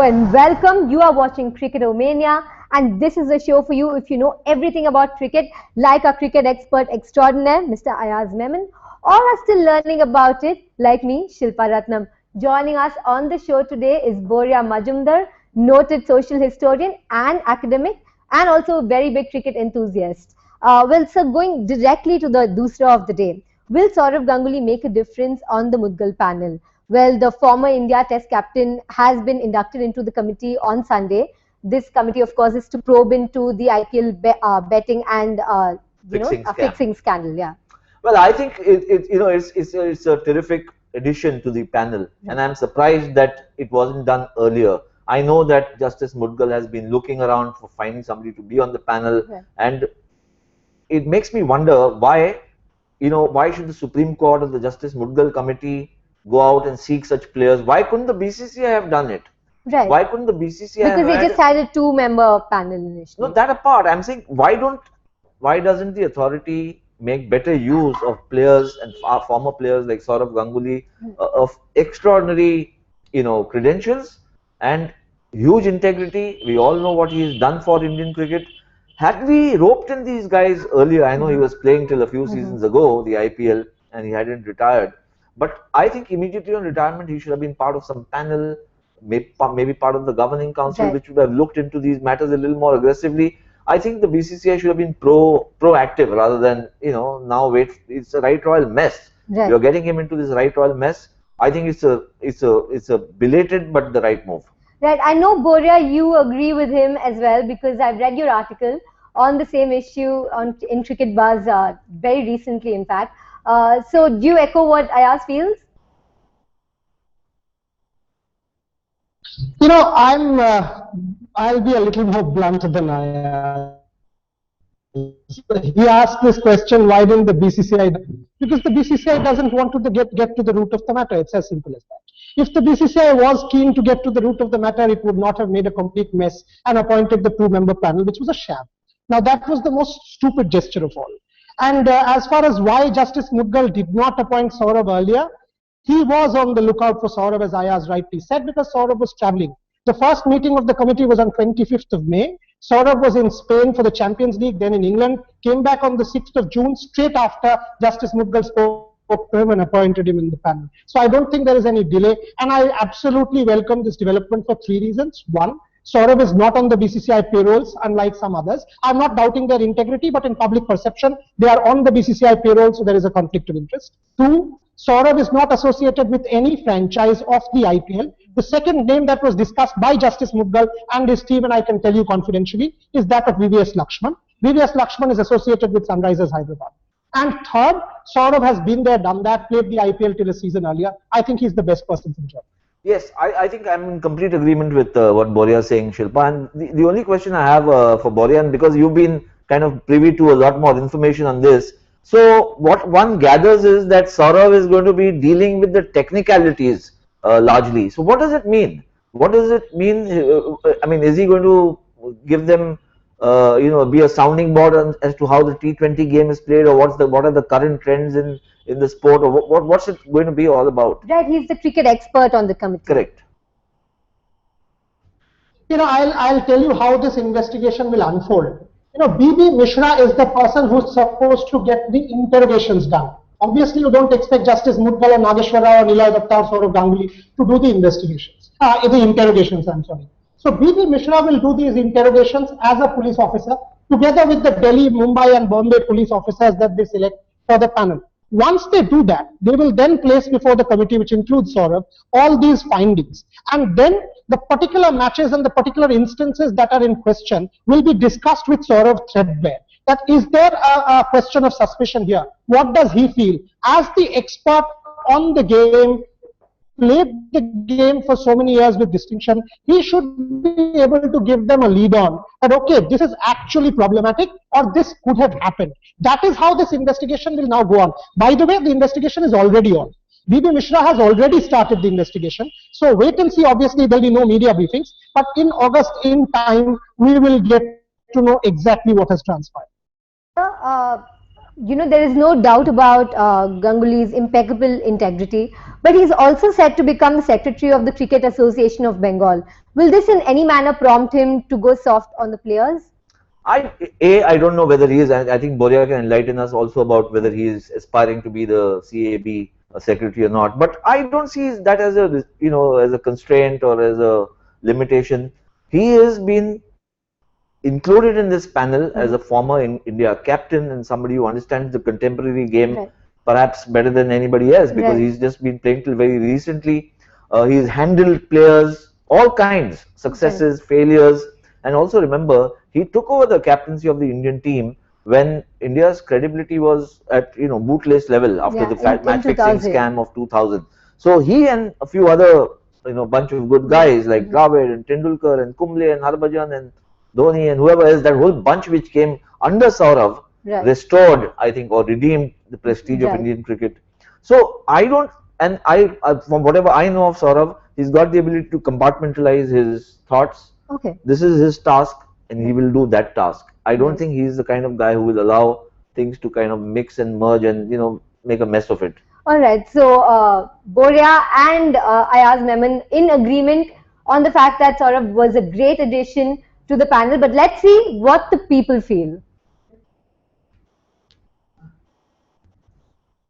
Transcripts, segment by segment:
and welcome. You are watching Cricketomania, and this is a show for you if you know everything about cricket, like our cricket expert extraordinaire, Mr. Ayaz Memon, or are still learning about it, like me, Shilpa Ratnam. Joining us on the show today is Boria Majumdar, noted social historian and academic, and also a very big cricket enthusiast. So going directly to the Dusra of the day, will Sourav Ganguly make a difference on the Mudgal panel? Well, the former India Test captain has been inducted into the committee on Sunday. This committee, of course, is to probe into the IPL betting and fixing scandal. Yeah. Well, I think it's a terrific addition to the panel, and I'm surprised that it wasn't done earlier. I know that Justice Mudgal has been looking around for finding somebody to be on the panel, and it makes me wonder why should the Supreme Court or the Justice Mudgal committee go out and seek such players? Why couldn't the BCCI have done it? Right. Why couldn't the BCCI because they just had a two-member panel initially. No, that apart, I'm saying why doesn't the authority make better use of players and former players like Sourav Ganguly of extraordinary credentials and huge integrity? We all know what he has done for Indian cricket. Had we roped in these guys earlier, I know he was playing till a few seasons ago, the IPL, and he hadn't retired. But I think immediately on retirement, he should have been part of some panel, maybe part of the governing council, which would have looked into these matters a little more aggressively. I think the BCCI should have been proactive rather than now wait. It's a right royal mess. Right. You're getting him into this right royal mess. I think it's a belated but the right move. Right. I know, Boria, you agree with him as well because I've read your article on the same issue in Cricket Buzz very recently, in fact. So do you echo what Ayaz feels? I'll be a little more blunt than Ayaz. He asked this question, why didn't the BCCI? Because the BCCI doesn't want to get to the root of the matter. It's as simple as that. If the BCCI was keen to get to the root of the matter, it would not have made a complete mess and appointed the two-member panel, which was a sham. Now, that was the most stupid gesture of all. And as far as why Justice Mudgal did not appoint Sourav earlier, he was on the lookout for Sourav, as Ayaz rightly said, because Sourav was traveling. The first meeting of the committee was on 25th of May. Sourav was in Spain for the Champions League, then in England, came back on the 6th of June, straight after Justice Mudgal spoke to him and appointed him in the panel. So I don't think there is any delay, and I absolutely welcome this development for three reasons. One, Sourav is not on the BCCI payrolls, unlike some others. I'm not doubting their integrity, but in public perception, they are on the BCCI payroll, so there is a conflict of interest. Two, Sourav is not associated with any franchise of the IPL. The second name that was discussed by Justice Mudgal and his team, and I can tell you confidentially, is that of VVS Lakshman. VVS Lakshman is associated with Sunrisers Hyderabad. And third, Sourav has been there, done that, played the IPL till a season earlier. I think he's the best person for the job. Yes, I think I'm in complete agreement with what Boria is saying, Shilpa. And the only question I have for Boria, and because you've been kind of privy to a lot more information on this, so what one gathers is that Sourav is going to be dealing with the technicalities largely. So what does it mean? What does it mean? I mean, is he going to give them, be a sounding board as to how the T20 game is played, or what are the current trends in the sport, or what's it going to be all about? Right, he's the cricket expert on the committee. Correct. I'll tell you how this investigation will unfold. B.B. Mishra is the person who's supposed to get the interrogations done. Obviously, you don't expect Justice Mudgal or Nageshwar Rao or Nilay Datta or Sourav Ganguly to do the investigations. The interrogations, I'm sorry. So B.B. Mishra will do these interrogations as a police officer, together with the Delhi, Mumbai and Bombay police officers that they select for the panel. Once they do that, they will then place before the committee, which includes Sourav, all these findings. And then the particular matches and the particular instances that are in question will be discussed with Sourav threadbare. That is there a question of suspicion here? What does he feel? As the expert on the game, played the game for so many years with distinction, he should be able to give them a lead on that, okay, this is actually problematic or this could have happened. That is how this investigation will now go on. By the way, the investigation is already on. B.B. Mishra has already started the investigation. So wait and see. Obviously, there will be no media briefings. But in August, in time, we will get to know exactly what has transpired. There is no doubt about Ganguly's impeccable integrity, but he's also set to become the secretary of the Cricket Association of Bengal. Will this in any manner prompt him to go soft on the players? I don't know whether he is, and I think Boria can enlighten us also about whether he is aspiring to be the CAB secretary or not. But I don't see that as a, as a constraint or as a limitation. He has been included in this panel as a former India captain and somebody who understands the contemporary game perhaps better than anybody else, because he's just been playing till very recently. He's handled players, all kinds, successes, failures, and also remember, he took over the captaincy of the Indian team when India's credibility was at bootless level after the match fixing scam of 2000. So he and a few other bunch of good guys like Dravid and Tendulkar and Kumble and Harbhajan and Dhoni and whoever else, that whole bunch which came under Sourav, restored, I think, or redeemed the prestige of Indian cricket. So I don't, and from whatever I know of Sourav, he's got the ability to compartmentalize his thoughts. This is his task, and he will do that task. I don't think he's the kind of guy who will allow things to kind of mix and merge and make a mess of it. All right. So Boria and Ayaz Memon in agreement on the fact that Sourav was a great addition to the panel, but let's see what the people feel.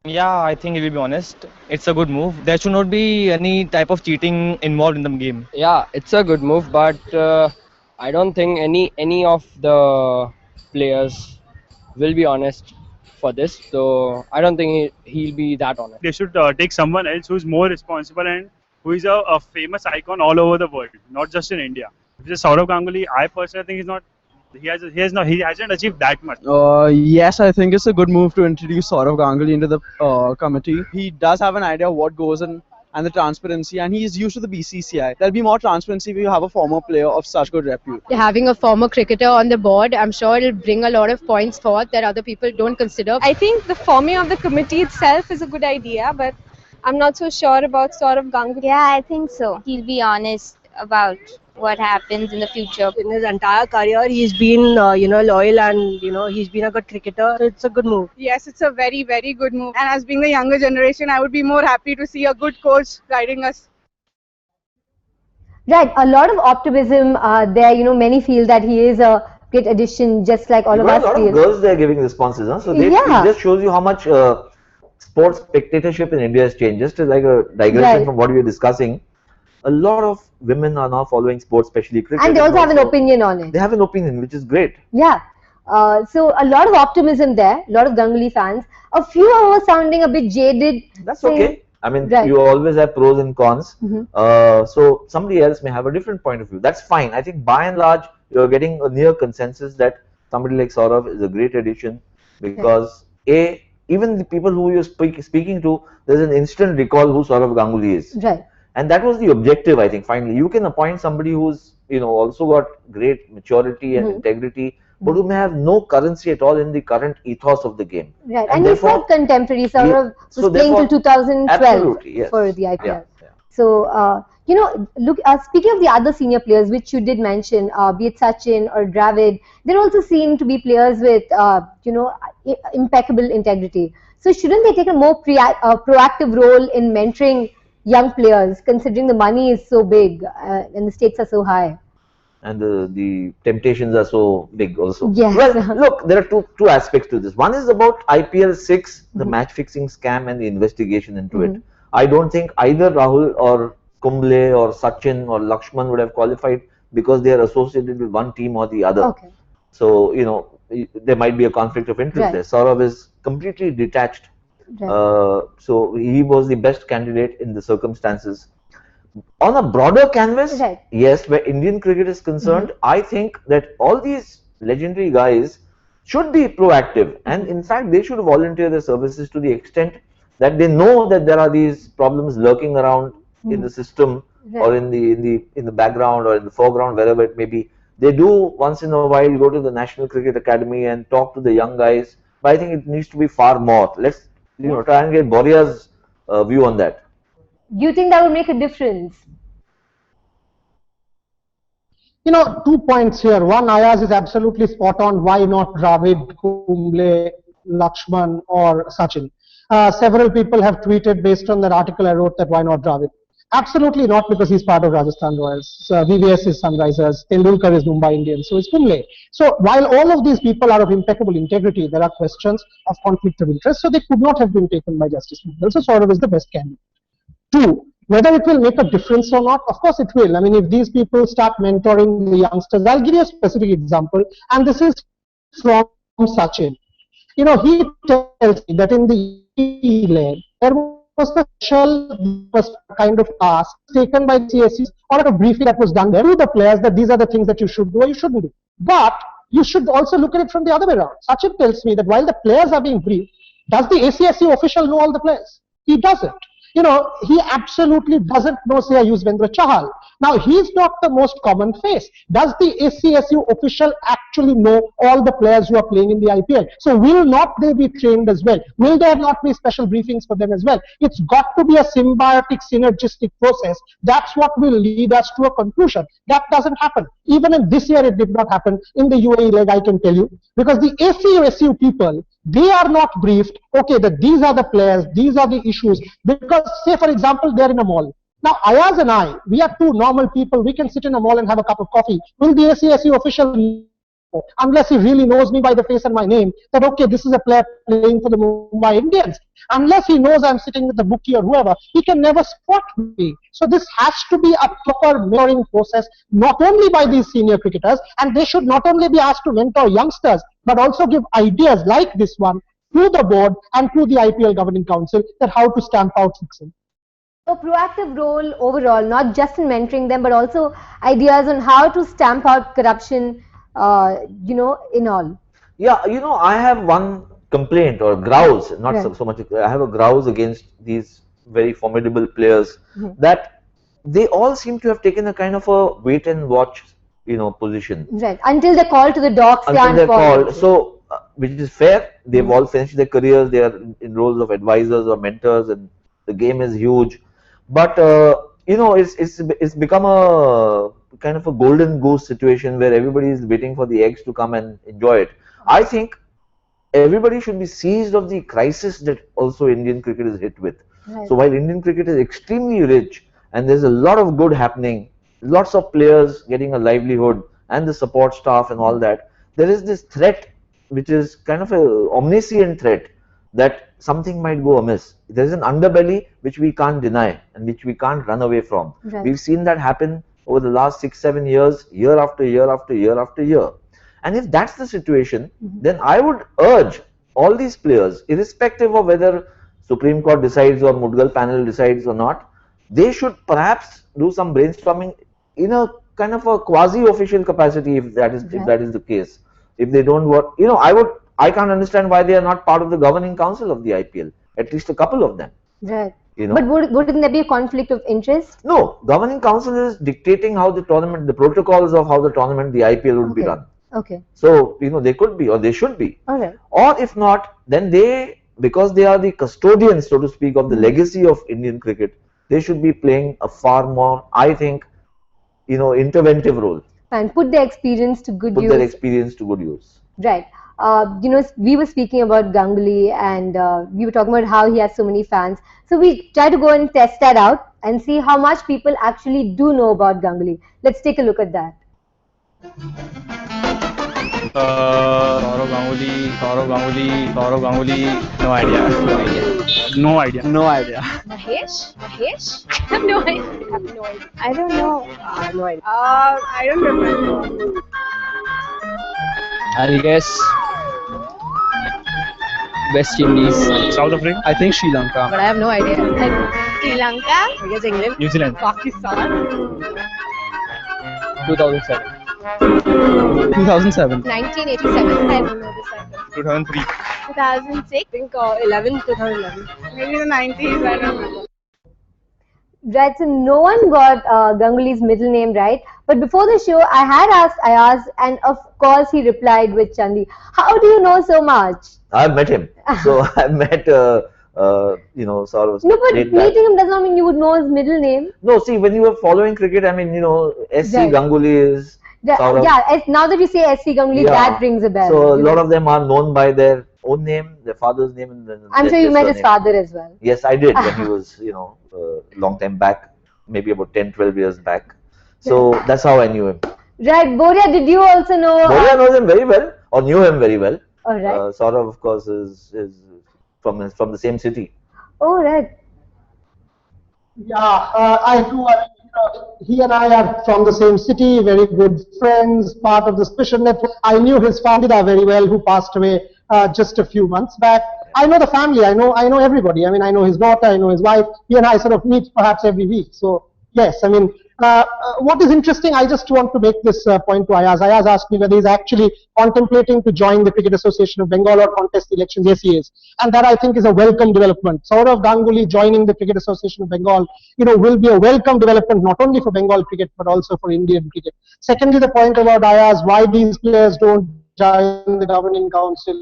Yeah, I think it will be honest. It's a good move. There should not be any type of cheating involved in the game. Yeah, it's a good move, but I don't think any of the players will be honest for this. So I don't think he'll be that honest. They should take someone else who's more responsible and who is a famous icon all over the world, not just in India. If it's Sourav Ganguly, I personally think he's not. He hasn't achieved that much. Yes, I think it's a good move to introduce Sourav Ganguly into the committee. He does have an idea of what goes in and the transparency, and he is used to the BCCI. There'll be more transparency if you have a former player of such good repute. Having a former cricketer on the board, I'm sure it'll bring a lot of points forward that other people don't consider. I think the forming of the committee itself is a good idea, but I'm not so sure about Sourav Ganguly. Yeah, I think so. He'll be honest about what happens in the future. In his entire career, he's been, loyal and, he's been a good cricketer. So it's a good move. Yes, it's a very, very good move. And as being the younger generation, I would be more happy to see a good coach guiding us. Right, a lot of optimism there. Many feel that he is a great addition, just like all of us feel. A lot of girls there giving responses, huh? So it just shows you how much sports spectatorship in India has changed. Just like a digression from what we were discussing. A lot of women are now following sports, especially cricket. And they also have an opinion on it. They have an opinion, which is great. Yeah. So a lot of optimism there, a lot of Ganguly fans. A few are sounding a bit jaded. That's okay. I mean, you always have pros and cons. So somebody else may have a different point of view. That's fine. I think by and large, you're getting a near consensus that somebody like Sourav is a great addition because even the people who you're speaking to, there's an instant recall who Sourav Ganguly is. Right. And that was the objective, I think. Finally, you can appoint somebody who's, also got great maturity and integrity, but who may have no currency at all in the current ethos of the game. Right, and he's not contemporary. Sourav was playing till 2012 for the IPL. Yeah. So, look, speaking of the other senior players, which you did mention, be it Sachin or Dravid, they're also seen to be players with, impeccable integrity. So, shouldn't they take a more proactive role in mentoring young players, considering the money is so big and the stakes are so high? And the temptations are so big also. Yes. Well, look, there are two aspects to this. One is about IPL 6, the match fixing scam and the investigation into it. I don't think either Rahul or Kumble or Sachin or Lakshman would have qualified because they are associated with one team or the other. Okay. So, there might be a conflict of interest there. Sourav is completely detached. So he was the best candidate in the circumstances. On a broader canvas, yes, where Indian cricket is concerned, I think that all these legendary guys should be proactive, and in fact they should volunteer their services to the extent that they know that there are these problems lurking around in the system or in the background or in the foreground, wherever it may be. They do once in a while go to the National Cricket Academy and talk to the young guys, but I think it needs to be far more. Let's try and get Boria's view on that. Do you think that would make a difference? 2 points here. One, Ayaz is absolutely spot on. Why not Dravid, Kumble, Lakshman or Sachin. Several people have tweeted based on that article I wrote that why not Dravid? Absolutely not, because he's part of Rajasthan Royals. VVS is Sunrisers, Tendulkar is Mumbai Indians, so it's Kumble. So while all of these people are of impeccable integrity, there are questions of conflict of interest, so they could not have been taken by Justice Mudgal. So Sourav is the best candidate. Two, whether it will make a difference or not, of course it will. I mean, if these people start mentoring the youngsters, I'll give you a specific example, and this is from Sachin. You know, he tells me that in the leg, there was a special kind of task taken by CSCs or a briefing that was done there to the players that these are the things that you should do or you shouldn't do. But you should also look at it from the other way around. Sachin tells me that while the players are being briefed, does the ACSU official know all the players? He doesn't. You know, he absolutely doesn't know, say, I use Vendra Chahal. Now, he's not the most common face. Does the ACSU official actually know all the players who are playing in the IPL? So, will not they be trained as well? Will there not be special briefings for them as well? It's got to be a symbiotic, synergistic process. That's what will lead us to a conclusion. That doesn't happen. Even in this year, it did not happen. In the UAE leg, I can tell you. Because the ACSU people, they are not briefed, okay, that these are the players, these are the issues. Because, say, for example, they're in a mall. Now, Ayaz and I, we are two normal people. We can sit in a mall and have a cup of coffee. Will the ACSU official know, unless he really knows me by the face and my name, that, okay, this is a player playing for the Mumbai Indians. Unless he knows I'm sitting with the bookie or whoever, he can never spot me. So this has to be a proper mentoring process, not only by these senior cricketers, and they should not only be asked to mentor youngsters, but also give ideas like this one to the board and to the IPL Governing Council that how to stamp out fixing. So proactive role overall, not just in mentoring them, but also ideas on how to stamp out corruption, you know, in all. Yeah, you know, I have one complaint or grouse, not so much, I have a grouse against these very formidable players that they all seem to have taken a kind of a wait and watch, you know, position. Right. Until they're called to the docks, until they're called. So, which is fair. They've all finished their careers. They are in roles of advisors or mentors, and the game is huge. But you know, it's become a kind of a golden goose situation where everybody is waiting for the eggs to come and enjoy it. I think everybody should be seized of the crisis that also Indian cricket is hit with. Right. So while Indian cricket is extremely rich and there's a lot of good happening, lots of players getting a livelihood and the support staff and all that, there is this threat which is kind of an omniscient threat that something might go amiss. There's an underbelly which we can't deny and which we can't run away from. Right. We've seen that happen over the last 6-7 years, year after year after year after year. And if that's the situation, then I would urge all these players, irrespective of whether Supreme Court decides or Mudgal panel decides or not, they should perhaps do some brainstorming in a kind of a quasi-official capacity, if that is the case. If they don't work, you know, I can't understand why they are not part of the governing council of the IPL. At least a couple of them. Right. You know? But wouldn't there be a conflict of interest? No, governing council is dictating how the tournament, the protocols of how the tournament, the IPL would be run. Okay. So, you know, they could be or they should be. All right. Or if not, then they, because they are the custodians, so to speak, of the legacy of Indian cricket, they should be playing a far more, I think, you know, interventive role. And put their experience to good use. Put their experience to good use. Right. You know, we were speaking about Ganguly and we were talking about how he has so many fans. So we try to go and test that out and see how much people actually do know about Ganguly. Let's take a look at that. Sourav Ganguly, no idea. No idea. No idea. Mahesh? I have no idea. I don't know. I have no idea. I don't remember. I'll guess West Indies. South Africa? I think Sri Lanka. But I have no idea. Sri Lanka? I guess England. New Zealand. Pakistan? 2007. 2007. 1987. I don't know this either. 2003. 2006? I think 2011. Maybe the 90s, I don't remember. Right, so no one got Ganguly's middle name right. But before the show, I had asked Ayaz, and of course he replied with Chandi. How do you know so much? I've met him. So I've met, you know, Sourav. No, but meeting him does not mean you would know his middle name. No, see, when you are following cricket, I mean, you know, SC Ganguly is Sourav. Yeah, now that you say SC Ganguly, that rings a bell. So a lot of them are known by their own name, their father's name, and then I'm sure their you met his surname. father as well. Yes, I did when he was, long time back, maybe about 10, 12 years back. So that's how I knew him. Right, Boria, did you also know? Boria knows him very well, or knew him very well. All right. Saurav, of course, is from the same city. Oh, right. Yeah, I do. He and I are from the same city, very good friends, part of the special network. I knew his family very well, who passed away just a few months back. I know the family. I know everybody. I mean, I know his daughter. I know his wife. He and I sort of meet perhaps every week. So yes, I mean, what is interesting, I just want to make this point to Ayaz. Ayaz asked me whether he's actually contemplating to join the Cricket Association of Bengal or contest the elections. Yes, he is. And that I think is a welcome development. Sourav Ganguly joining the Cricket Association of Bengal, will be a welcome development not only for Bengal cricket but also for Indian cricket. Secondly, the point about Ayaz, why these players don't join the governing council.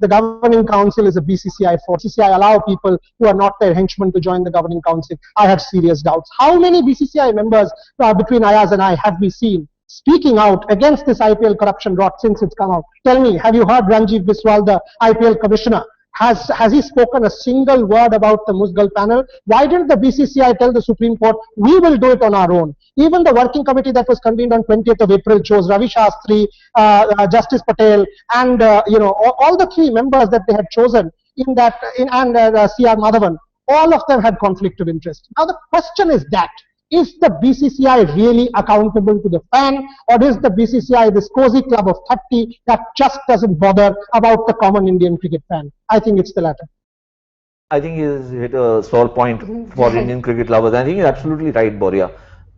The governing council is a BCCI for BCCI allow people who are not their henchmen to join the governing council. I have serious doubts. How many BCCI members between Ayaz and I have we seen speaking out against this IPL corruption rot since it's come out? Tell me, have you heard Ranjiv Biswal, the IPL commissioner? Has he spoken a single word about the Mudgal panel? Why didn't the BCCI tell the Supreme Court, we will do it on our own? Even the working committee that was convened on 20th of April chose Ravi Shastri, Justice Patel, and all the three members that they had chosen and C.R. Madhavan. All of them had conflict of interest. Now the question is that, is the BCCI really accountable to the fan, or is the BCCI this cozy club of 30 that just doesn't bother about the common Indian cricket fan? I think it's the latter. I think he's hit a sore point for Indian cricket lovers. I think he's absolutely right, Boria.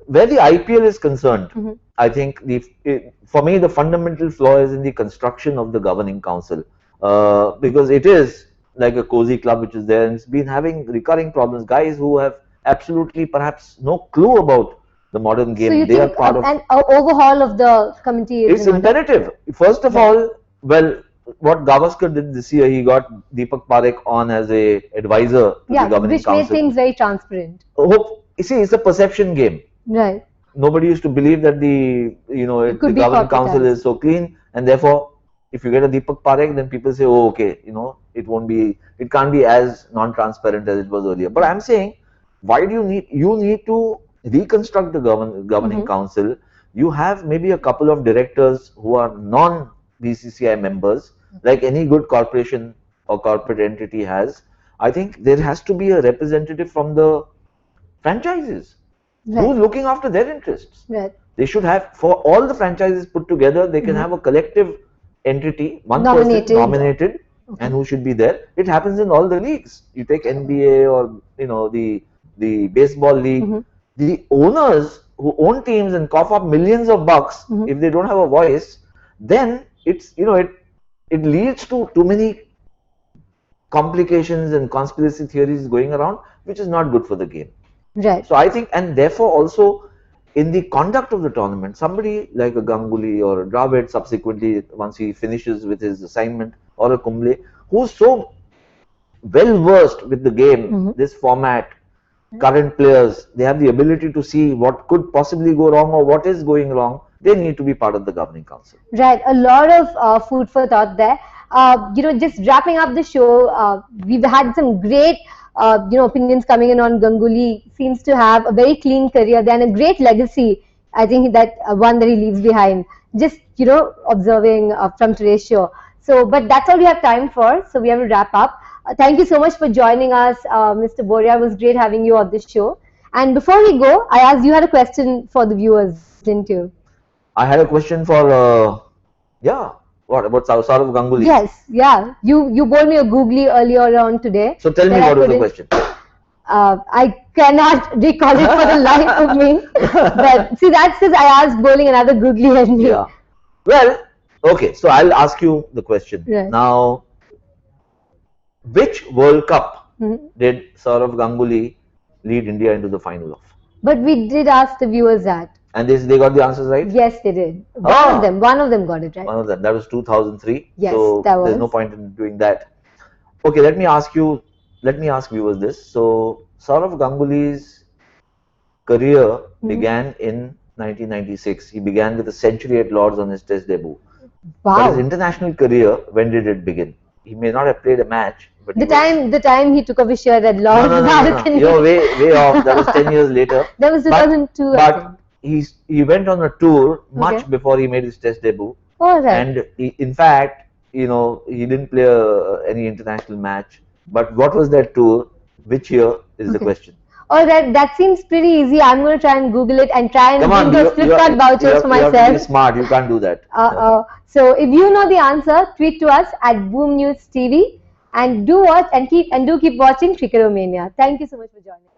Where the IPL is concerned, I think for me the fundamental flaw is in the construction of the governing council, because it is like a cozy club which is there and it's been having recurring problems. Guys who have absolutely perhaps no clue about the modern game. So you they think are part of an overhaul of the committee is it's imperative. First of all, well, what Gavaskar did this year, he got Deepak Parekh on as a advisor to the governing which council. made things very transparent. You see, it's a perception game. Right. Nobody used to believe that the governing council is so clean, and therefore, if you get a Deepak Parekh, then people say, oh, okay, it can't be as non-transparent as it was earlier. But I'm saying, why do you need to reconstruct the governing council? You have maybe a couple of directors who are non-BCCI members, like any good corporation or corporate entity has. I think there has to be a representative from the franchises who's looking after their interests. Right. They should have, for all the franchises put together, they can have a collective entity, one person nominated, and who should be there. It happens in all the leagues. You take NBA or the baseball league. The owners who own teams and cough up millions of bucks, if they don't have a voice, then it's it leads to too many complications and conspiracy theories going around, which is not good for the game. Right. So I think, and therefore also in the conduct of the tournament, somebody like a Ganguly or a Dravid subsequently, once he finishes with his assignment, or a Kumble, who's so well versed with the game, this format, current players, they have the ability to see what could possibly go wrong or what is going wrong. They need to be part of the governing council. Right, a lot of food for thought there. Just wrapping up the show, we've had some great opinions coming in on Ganguly. Seems to have a very clean career and a great legacy. I think that one that he leaves behind. Just observing from today's show. So, but that's all we have time for. So we have to wrap up. Thank you so much for joining us, Mr. Boria. It was great having you on this show. And before we go, Ayaz, you had a question for the viewers, didn't you? I had a question for what about Sourav Ganguly? Yes, yeah. You bowled me a googly earlier on today. So tell me what was the question. I cannot recall it for the life of me. But see, that's because Ayaz bowling another googly at me. Yeah. Well, okay. So I'll ask you the question. Right. Now, which World Cup did Sourav Ganguly lead India into the final of? But we did ask the viewers that. And they got the answers right? Yes, they did. One of them got it right. One of them. That was 2003. Yes, so that was. There's no point in doing that. Okay, let me ask viewers this. So Sourav Ganguly's career began in 1996. He began with a century at Lords on his Test debut. Wow. But his international career, when did it begin? he may not have played a match, but The time he took off his shirt at Lord's no. balcony. You're way off. That was 10 years later. That was 2002. But he went on a tour much Okay. before he made his Test debut. All right. And in fact, he didn't play any international match. But what was that tour? Which year is the question? All right, that seems pretty easy. I'm going to try and Google it and try and Come on, bring those Flipkart vouchers for you have to be myself. smart. You can't do that. So if you know the answer, tweet to us at Boom News TV and do watch and keep watching Cricketomania. Thank you so much for joining us.